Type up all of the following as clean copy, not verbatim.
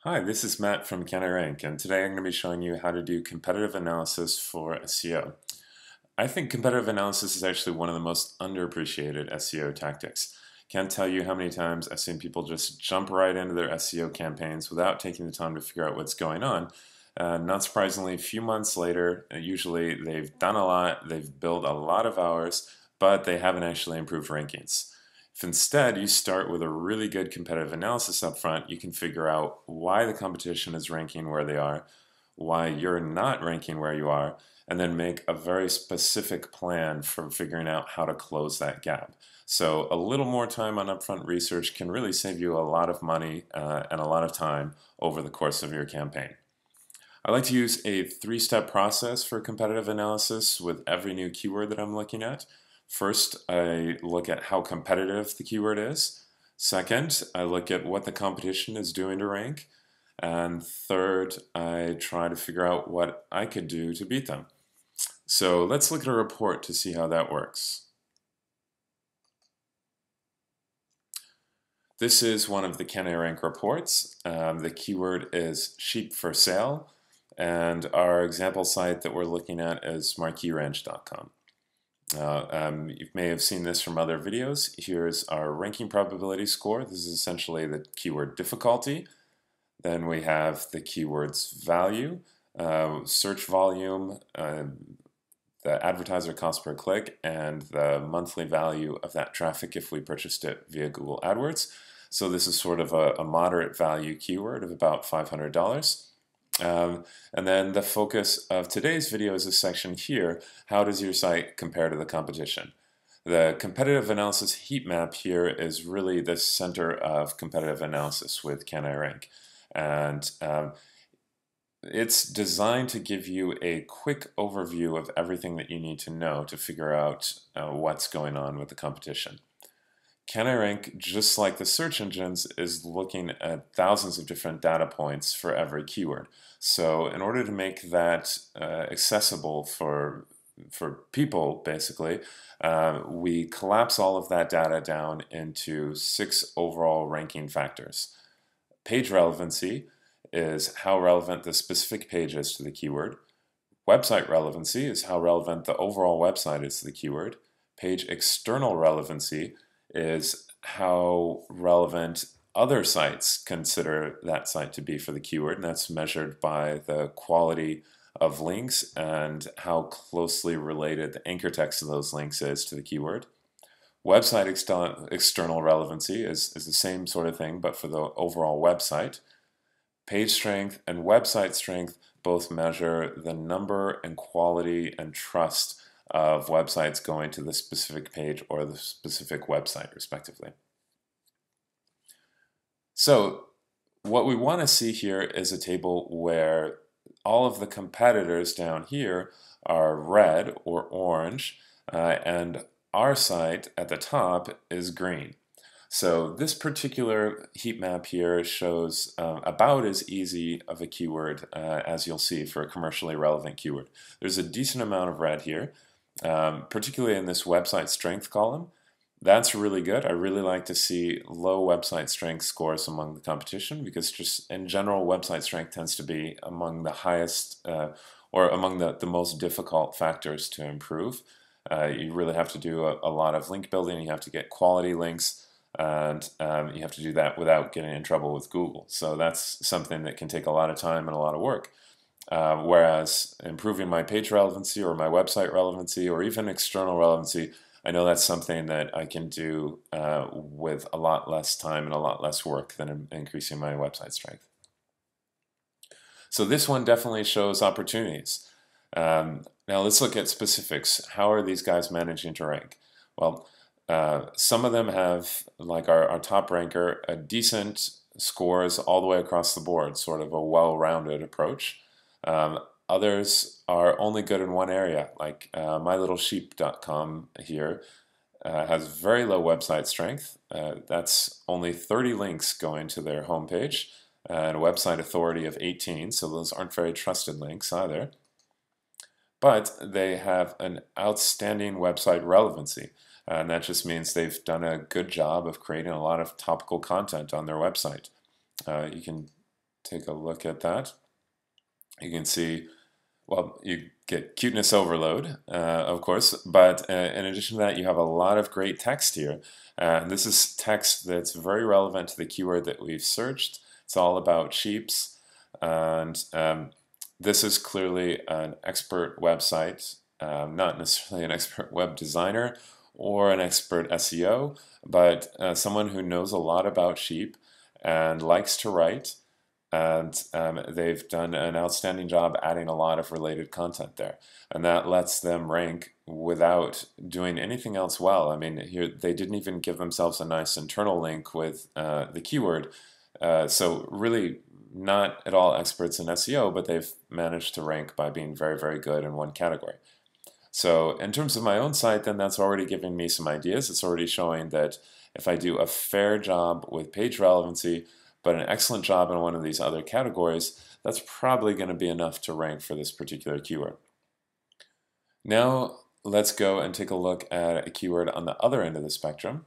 Hi, this is Matt from Can I Rank, and today I'm going to be showing you how to do competitive analysis for SEO. I think competitive analysis is actually one of the most underappreciated SEO tactics. Can't tell you how many times I've seen people just jump right into their SEO campaigns without taking the time to figure out what's going on. Not surprisingly, a few months later, usually they've done a lot, they've built a lot of hours, but they haven't actually improved rankings. If instead you start with a really good competitive analysis up front, you can figure out why the competition is ranking where they are, why you're not ranking where you are, and then make a very specific plan for figuring out how to close that gap. So a little more time on upfront research can really save you a lot of money and a lot of time over the course of your campaign. I like to use a three-step process for competitive analysis with every new keyword that I'm looking at. First, I look at how competitive the keyword is. Second, I look at what the competition is doing to rank. And third, I try to figure out what I could do to beat them. So let's look at a report to see how that works. This is one of the Can I Rank reports. The keyword is sheep for sale, and our example site that we're looking at is marqueeranch.com. You may have seen this from other videos. Here's our ranking probability score. This is essentially the keyword difficulty. Then we have the keyword's value, search volume, the advertiser cost per click, and the monthly value of that traffic if we purchased it via Google AdWords. So this is sort of a moderate value keyword of about $500. And then the focus of today's video is this section here. How does your site compare to the competition? The competitive analysis heat map here is really the center of competitive analysis with Can I Rank? And it's designed to give you a quick overview of everything that you need to know to figure out what's going on with the competition. Can I Rank, just like the search engines, is looking at thousands of different data points for every keyword. So in order to make that accessible for people, basically, we collapse all of that data down into 6 overall ranking factors. Page relevancy is how relevant the specific page is to the keyword. Website relevancy is how relevant the overall website is to the keyword. Page external relevancy is how relevant other sites consider that site to be for the keyword, and that's measured by the quality of links and how closely related the anchor text of those links is to the keyword. Website external relevancy is the same sort of thing, but for the overall website. Page strength and website strength both measure the number and quality and trust of websites going to the specific page or the specific website, respectively. So what we want to see here is a table where all of the competitors down here are red or orange, and our site at the top is green. So this particular heat map here shows about as easy of a keyword as you'll see for a commercially relevant keyword. There's a decent amount of red here, particularly in this website strength column. That's really good. I really like to see low website strength scores among the competition because just in general website strength tends to be among the highest or among the most difficult factors to improve. You really have to do a lot of link building. You have to get quality links. And you have to do that without getting in trouble with Google. So that's something that can take a lot of time and a lot of work. Whereas improving my page relevancy or my website relevancy or even external relevancy, I know that's something that I can do with a lot less time and a lot less work than increasing my website strength. So this one definitely shows opportunities. Now let's look at specifics. How are these guys managing to rank? Well, some of them have, like our top ranker, a decent scores all the way across the board, sort of a well-rounded approach. Others are only good in one area, like mylittlesheep.com here has very low website strength. That's only 30 links going to their homepage and a website authority of 18, so those aren't very trusted links either. But they have an outstanding website relevancy. And that just means they've done a good job of creating a lot of topical content on their website. You can take a look at that. You can see, well, you get cuteness overload, of course, but in addition to that, you have a lot of great text here. This is text that's very relevant to the keyword that we've searched. It's all about sheeps, and this is clearly an expert website, not necessarily an expert web designer or an expert SEO, but someone who knows a lot about sheep and likes to write. And they've done an outstanding job adding a lot of related content there. And that lets them rank without doing anything else well. I mean, here they didn't even give themselves a nice internal link with the keyword. So really not at all experts in SEO, but they've managed to rank by being very, very good in one category. So in terms of my own site, then that's already giving me some ideas. It's already showing that if I do a fair job with page relevancy, but an excellent job in one of these other categories, that's probably going to be enough to rank for this particular keyword. Now let's go and take a look at a keyword on the other end of the spectrum.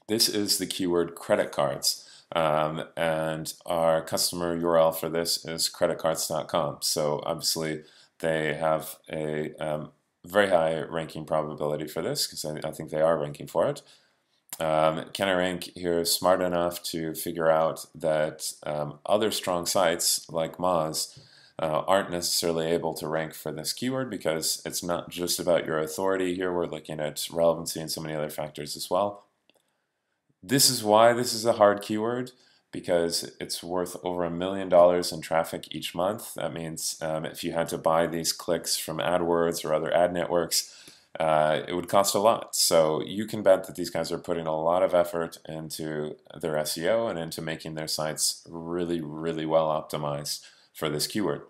This is the keyword credit cards, and our customer URL for this is creditcards.com. So obviously they have a very high ranking probability for this, because I think they are ranking for it. Can I Rank here smart enough to figure out that other strong sites like Moz aren't necessarily able to rank for this keyword, because it's not just about your authority here. We're looking at relevancy and so many other factors as well. This is why this is a hard keyword, because it's worth over $1 million in traffic each month. That means if you had to buy these clicks from AdWords or other ad networks, it would cost a lot. So you can bet that these guys are putting a lot of effort into their SEO and into making their sites really, really well optimized for this keyword.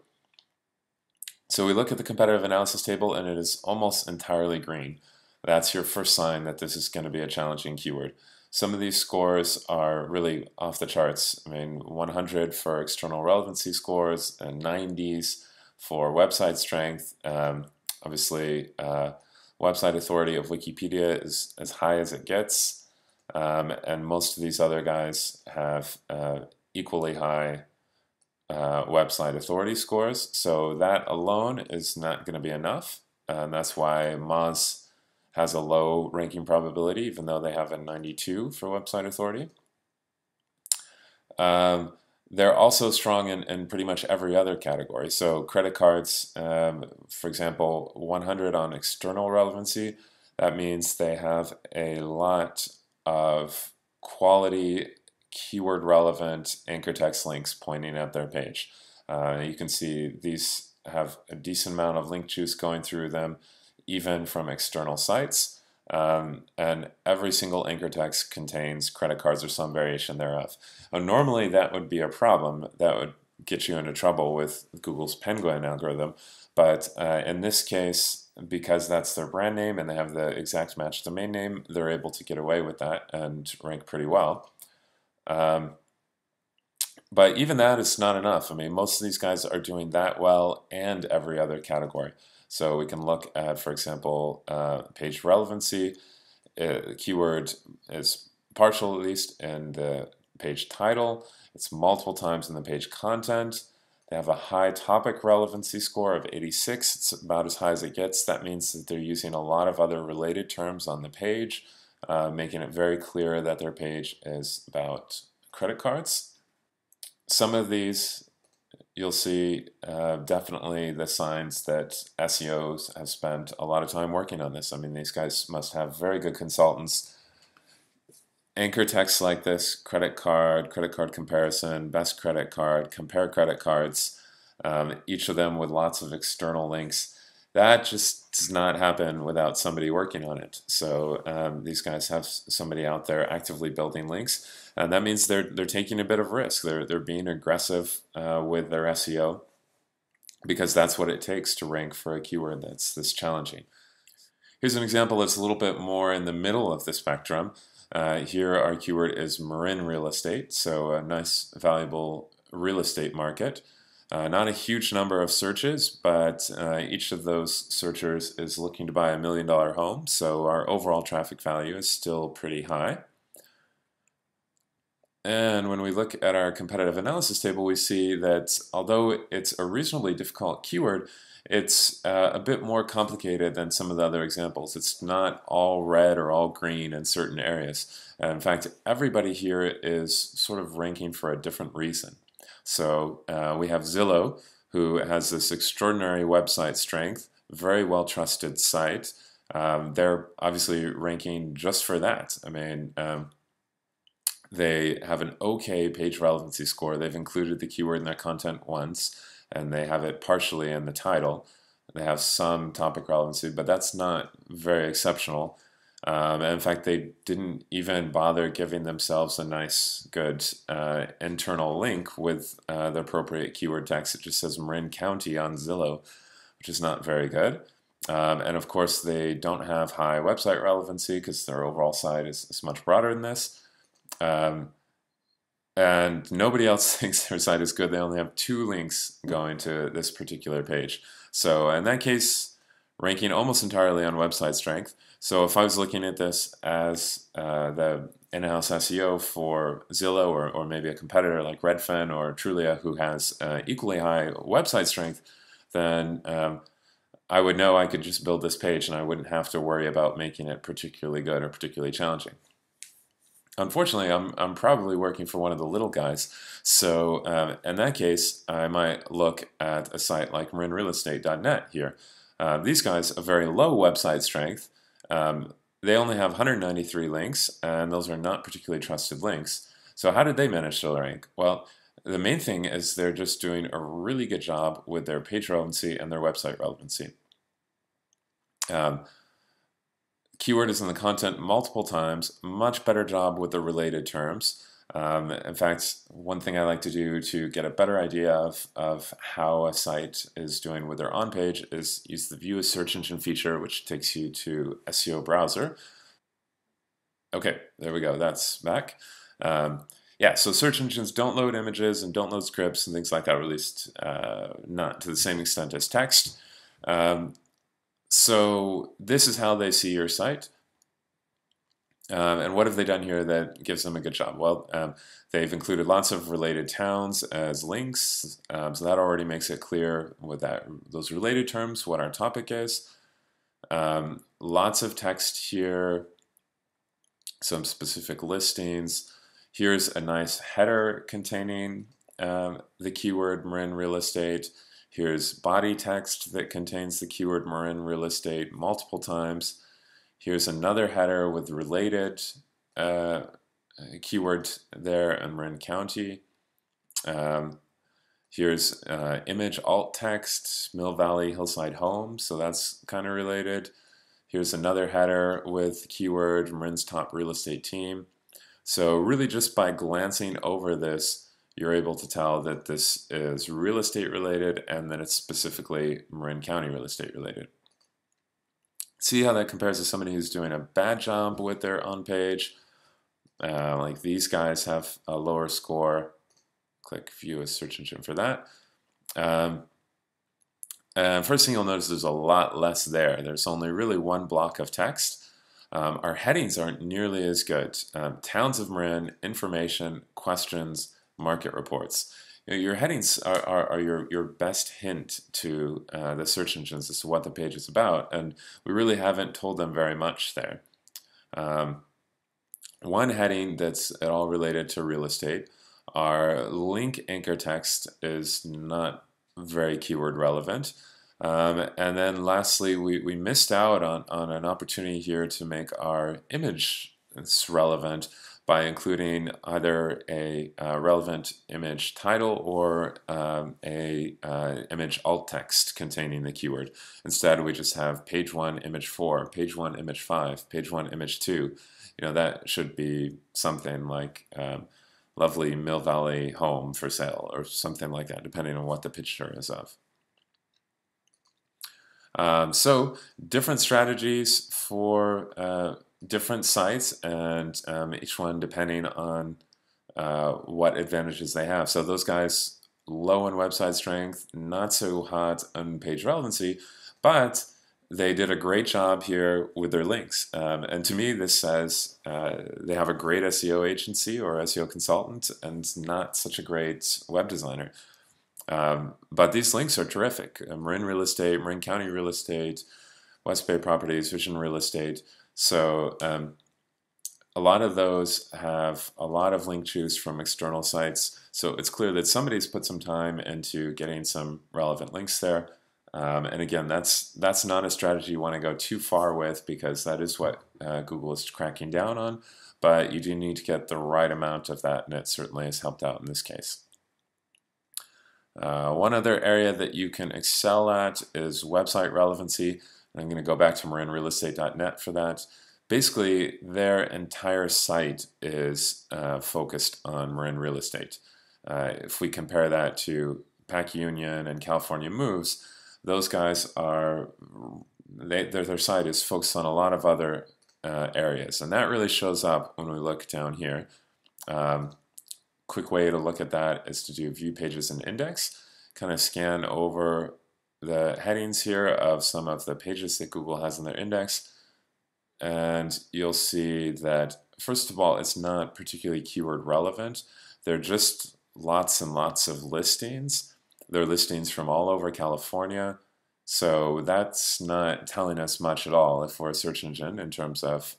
So we look at the competitive analysis table, and it is almost entirely green. That's your first sign that this is going to be a challenging keyword. Some of these scores are really off the charts. I mean, 100 for external relevancy scores and 90s for website strength. Obviously, website authority of Wikipedia is as high as it gets, and most of these other guys have equally high website authority scores. So that alone is not going to be enough, and that's why Moz has a low ranking probability, even though they have a 92 for website authority. They're also strong in pretty much every other category. So credit cards, for example, 100 on external relevancy. That means they have a lot of quality, keyword relevant anchor text links pointing at their page. You can see these have a decent amount of link juice going through them, even from external sites, and every single anchor text contains credit cards or some variation thereof. Now, normally that would be a problem. That would get you into trouble with Google's Penguin algorithm, but in this case, because that's their brand name and they have the exact match domain name, they're able to get away with that and rank pretty well. But even that is not enough. I mean, most of these guys are doing that well and every other category. So we can look at, for example, page relevancy. Keyword is partial, at least, in the page title. It's multiple times in the page content. They have a high topic relevancy score of 86. It's about as high as it gets. That means that they're using a lot of other related terms on the page, making it very clear that their page is about credit cards. Some of these you'll see definitely the signs that SEOs have spent a lot of time working on this. I mean, these guys must have very good consultants. Anchor texts like this: credit card comparison, best credit card, compare credit cards, each of them with lots of external links. That just does not happen without somebody working on it. So these guys have somebody out there actively building links, and that means they're taking a bit of risk. They're being aggressive with their SEO, because that's what it takes to rank for a keyword that's this challenging. Here's an example that's a little bit more in the middle of the spectrum. Here our keyword is Marin real estate, so a nice, valuable real estate market. Not a huge number of searches, but each of those searchers is looking to buy $1 million home, so our overall traffic value is still pretty high. And when we look at our competitive analysis table, we see that although it's a reasonably difficult keyword, it's a bit more complicated than some of the other examples. It's not all red or all green in certain areas. In fact, everybody here is sort of ranking for a different reason. So we have Zillow, who has this extraordinary website strength, very well-trusted site. They're obviously ranking just for that. I mean, they have an okay page relevancy score. They've included the keyword in their content once, and they have it partially in the title. They have some topic relevancy, but that's not very exceptional. And in fact, they didn't even bother giving themselves a nice, good internal link with the appropriate keyword text. It just says Marin County on Zillow, which is not very good. And of course, they don't have high website relevancy because their overall site is much broader than this. And nobody else thinks their site is good. They only have 2 links going to this particular page. So in that case, ranking almost entirely on website strength. So if I was looking at this as the in-house SEO for Zillow or maybe a competitor like Redfin or Trulia who has equally high website strength, then I would know I could just build this page and I wouldn't have to worry about making it particularly good or particularly challenging. Unfortunately, I'm probably working for one of the little guys, so in that case, I might look at a site like marinrealestate.net here. These guys have very low website strength. They only have 193 links, and those are not particularly trusted links. So how did they manage to rank? Well, the main thing is they're just doing a really good job with their page relevancy and their website relevancy. Keyword is in the content multiple times, much better job with the related terms. In fact, one thing I like to do to get a better idea of how a site is doing with their on-page is use the View a Search Engine feature, which takes you to SEO Browser. Okay, there we go, that's back. Yeah, so search engines don't load images and don't load scripts and things like that, or at least not to the same extent as text. So this is how they see your site. And what have they done here that gives them a good job? Well, they've included lots of related towns as links, so that already makes it clear with those related terms what our topic is. Lots of text here, some specific listings. Here's a nice header containing the keyword Marin Real Estate. Here's body text that contains the keyword Marin Real Estate multiple times. Here's another header with related keyword there in Marin County. Here's image alt text, Mill Valley Hillside Home, so that's kind of related. Here's another header with keyword Marin's top real estate team. So really just by glancing over this, you're able to tell that this is real estate related and that it's specifically Marin County real estate related. See how that compares to somebody who's doing a bad job with their on-page. Like these guys have a lower score. Click View a Search Engine for that. First thing you'll notice there's a lot less there. There's only really one block of text. Our headings aren't nearly as good. Towns of Marin, information, questions, market reports. You know, your headings are your best hint to the search engines as to what the page is about, and we really haven't told them very much there. One heading that's at all related to real estate, our link anchor text is not very keyword relevant. And then lastly, we missed out on an opportunity here to make our image relevant by including either a relevant image title or a image alt text containing the keyword. Instead, we just have page 1, image 4, page 1, image 5, page 1, image 2. You know, that should be something like lovely Mill Valley home for sale or something like that, depending on what the picture is of. So different strategies for different sites, and each one depending on what advantages they have. So those guys, low on website strength, not so hot on page relevancy, but they did a great job here with their links. And to me, this says they have a great SEO agency or SEO consultant and not such a great web designer. But these links are terrific. Marin Real Estate, Marin County Real Estate, West Bay Properties, Vision Real Estate. So a lot of those have a lot of link juice from external sites. So it's clear that somebody's put some time into getting some relevant links there. And again, that's not a strategy you want to go too far with, because that is what Google is cracking down on. But you do need to get the right amount of that, and it certainly has helped out in this case. One other area that you can excel at is website relevancy. I'm going to go back to marinrealestate.net for that. Basically, their entire site is focused on Marin Real Estate. If we compare that to Pack Union and California Moves, those guys are, their site is focused on a lot of other areas, and that really shows up when we look down here. Quick way to look at that is to do view pages and index, kind of scan over the headings here of some of the pages that Google has in their index, and you'll see that, first of all, it's not particularly keyword relevant. They're just lots and lots of listings. They're listings from all over California, so that's not telling us much at all if we're a search engine in terms of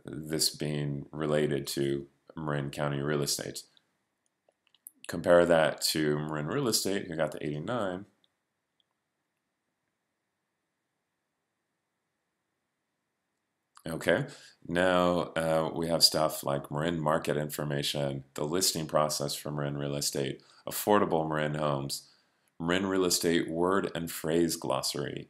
this being related to Marin County Real Estate. Compare that to Marin Real Estate, who got the 89. Okay, now we have stuff like Marin Market Information, the listing process for Marin Real Estate, affordable Marin homes, Marin Real Estate word and phrase glossary,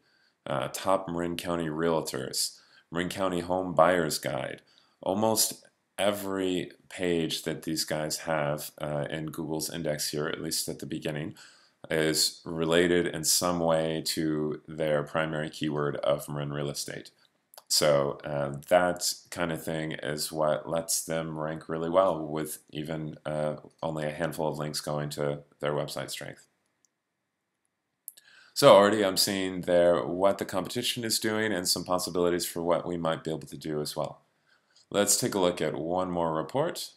top Marin County realtors, Marin County home buyer's guide. Almost every page that these guys have in Google's index here, at least at the beginning, is related in some way to their primary keyword of Marin Real Estate. So that kind of thing is what lets them rank really well with even only a handful of links going to their website strength. So already I'm seeing there what the competition is doing and some possibilities for what we might be able to do as well. Let's take a look at one more report.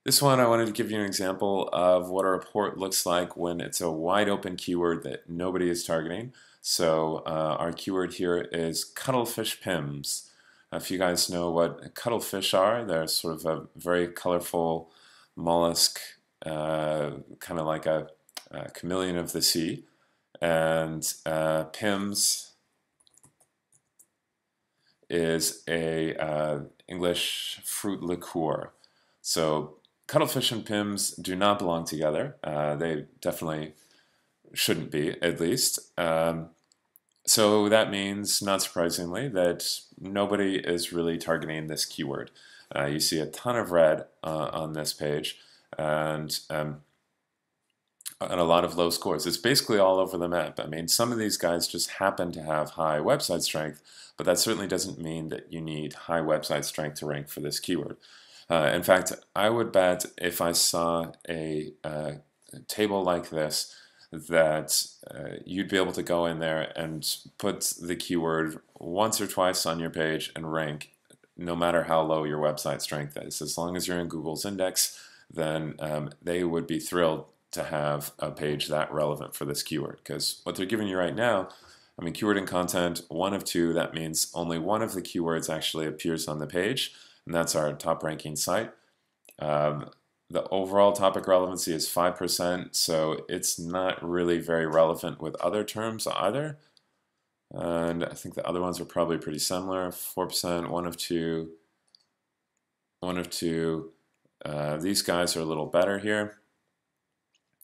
This one, I wanted to give you an example of what a report looks like when it's a wide open keyword that nobody is targeting. So our keyword here is cuttlefish pims. If you guys know what cuttlefish are, they're sort of a very colorful mollusk, kind of like a chameleon of the sea. And pims is a English fruit liqueur. So cuttlefish and pims do not belong together. They definitely shouldn't be, at least. So that means, not surprisingly, that nobody is really targeting this keyword. You see a ton of red on this page, and a lot of low scores. It's basically all over the map. I mean, some of these guys just happen to have high website strength, but that certainly doesn't mean that you need high website strength to rank for this keyword. In fact, I would bet if I saw a table like this that you'd be able to go in there and put the keyword once or twice on your page and rank no matter how low your website strength is. As long as you're in Google's index, then they would be thrilled to have a page that relevant for this keyword, because what they're giving you right now, I mean, keyword and content, 1 of 2, that means only one of the keywords actually appears on the page, and that's our top ranking site. The overall topic relevancy is 5%, so it's not really very relevant with other terms either. And I think the other ones are probably pretty similar, 4%, 1 of 2, 1 of 2. These guys are a little better here.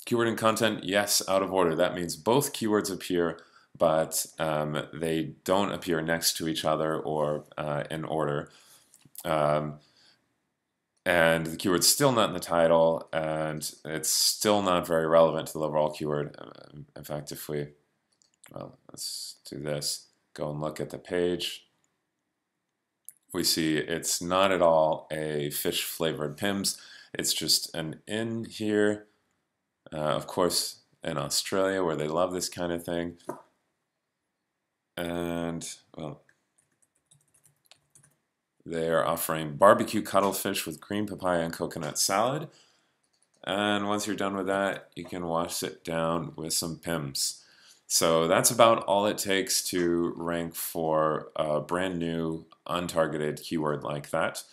Keyword and content, yes, out of order. That means both keywords appear, but they don't appear next to each other or in order. And the keyword's still not in the title, and it's still not very relevant to the overall keyword. In fact, if we, well, let's do this, go and look at the page, we see it's not at all a fish-flavored Pims. It's just an in here. Of course, in Australia, where they love this kind of thing. And, well, they are offering barbecue cuttlefish with green papaya and coconut salad. And once you're done with that, you can wash it down with some Pims. So that's about all it takes to rank for a brand new untargeted keyword like that.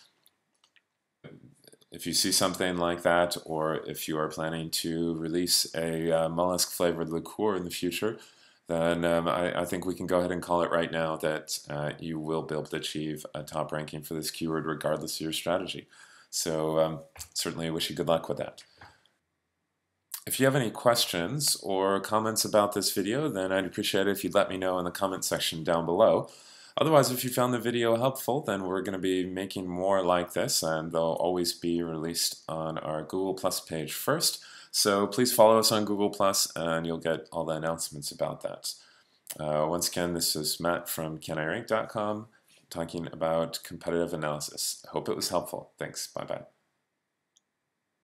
If you see something like that, or if you are planning to release a mollusk flavored liqueur in the future, then I think we can go ahead and call it right now that you will be able to achieve a top ranking for this keyword regardless of your strategy. So certainly wish you good luck with that. If you have any questions or comments about this video, then I'd appreciate it if you'd let me know in the comment section down below. Otherwise, if you found the video helpful, then we're going to be making more like this, and they'll always be released on our Google Plus page first. So please follow us on Google Plus, and you'll get all the announcements about that. Once again, this is Matt from CanIRank.com talking about competitive analysis. I hope it was helpful. Thanks. Bye-bye.